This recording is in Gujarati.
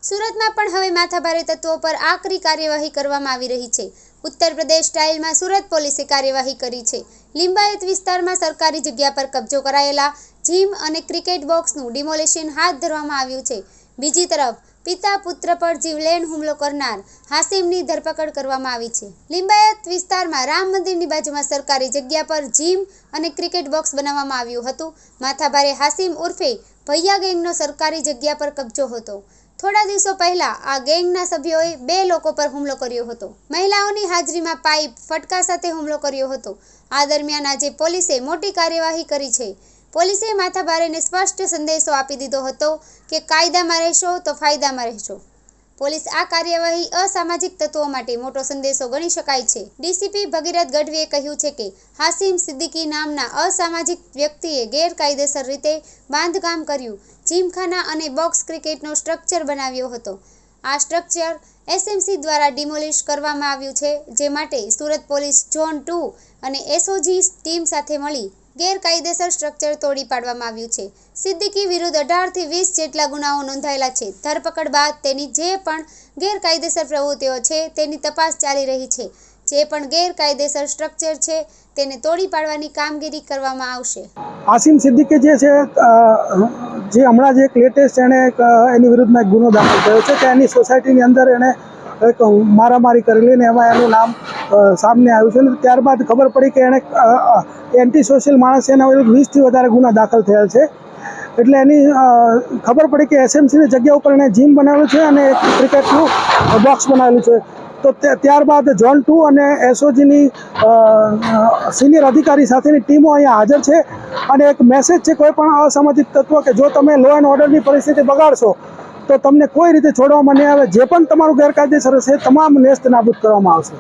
સુરતમાં પણ હવે માથાભારે તત્વો પર આકરી કાર્યવાહી કરવામાં આવી રહી છે। ઉત્તર પ્રદેશ સ્ટાઇલમાં સુરત પોલીસે કાર્યવાહી કરી છે। લિંબાયત વિસ્તારમાં સરકારી જગ્યા પર કબજો કરાયેલા જીમ અને ક્રિકેટ બોક્સનું ડિમોલિશન હાથ ધરવામાં આવ્યું છે। બીજી તરફ પિતા પુત્ર પર જીવલેણ હુમલો કરનાર હાસિમની ધરપકડ કરવામાં આવી છે। લિંબાયત વિસ્તારમાં રામ મંદિરની બાજુમાં સરકારી જગ્યા પર જીમ અને ક્રિકેટ બોક્સ બનાવવામાં આવ્યું હતું। માથાભારે હાસિમ ઉર્ફે ભૈયા ગેંગનો સરકારી જગ્યા પર કબજો હતો। થોડા દિવસો પહેલા આ ગેંગના સભ્યોએ 2 લોકો પર હુમલો કર્યો હતો। મહિલાઓની હાજરીમાં પાઇપ ફટકા સાથે હુમલો કર્યો હતો। આ દરમિયાન આજે પોલીસે મોટી કાર્યવાહી કરી છે। પોલીસે માથાભારેને સ્પષ્ટ સંદેશો આપી દીધો હતો કે કાયદામાં રહેશો તો ફાયદામાં રહેશો। પોલીસ આ કાર્યવાહી અસામાજિક તત્વો માટે મોટો સંદેશો ગણી શકાય છે। ડીસીપી ભગીરથ ગઢવીએ કહ્યું છે કે હાસિમ સિદ્દીકી નામના અસામાજિક વ્યક્તિએ ગેરકાયદેસર રીતે બાંધકામ કર્યું, જીમખાના અને બોક્સ ક્રિકેટનો સ્ટ્રક્ચર બનાવ્યો હતો। આ સ્ટ્રક્ચર એસએમસી દ્વારા ડિમોલિશ કરવામાં આવ્યું છે, જે માટે સુરત પોલીસ ઝોન 2 અને એસઓજી ટીમ સાથે મળી ગેરકાયદેસર સ્ટ્રક્ચર તોડી પાડવામાં આવ્યું છે। સિદ્દીકી વિરુદ્ધ 18 થી 20 જેટલા ગુનાઓ નોંધાયેલા છે। ધરપકડ બાદ તેની જે પણ ગેરકાયદેસર પ્રવૃત્તિઓ છે તેની તપાસ ચાલી રહી છે। જે પણ ગેરકાયદેસર સ્ટ્રક્ચર છે તેને તોડી પાડવાની કામગીરી કરવામાં આવશે। હાસિમ સિદ્દીકી જે છે જે હમણાં જે એક લેટેસ્ટ એની વિરુદ્ધમાં એક ગુનો દાખલ થયો છે કે એની સોસાયટીની અંદર એણે એક મારામારી કરેલી ને એમાં એનું નામ સામે આવ્યું છે। ત્યારબાદ ખબર પડી કે એણે એન્ટી સોશિયલ માણસ એના વિરુદ્ધ 20થી વધારે ગુના દાખલ થયેલ છે। એટલે એની ખબર પડી કે એસએમસીની જગ્યા ઉપર એણે જીમ બનાવેલું છે અને એક ક્રિકેટનું બોક્સ બનાવેલું છે। તો ત્યારબાદ ઝોન 2 અને એસઓજીની સિનિયર અધિકારી સાથેની ટીમો અહીંયા હાજર છે અને એક મેસેજ છે કોઈ પણ અસામાજિક તત્વો કે જો તમે લો એન્ડ ઓર્ડરની પરિસ્થિતિ બગાડશો તો તમને કોઈ રીતે છોડવામાં નહીં આવે। જે પણ તમારું ગેરકાયદેસર હશે તમામ નેસ્ત નાબૂદ કરવામાં આવશે।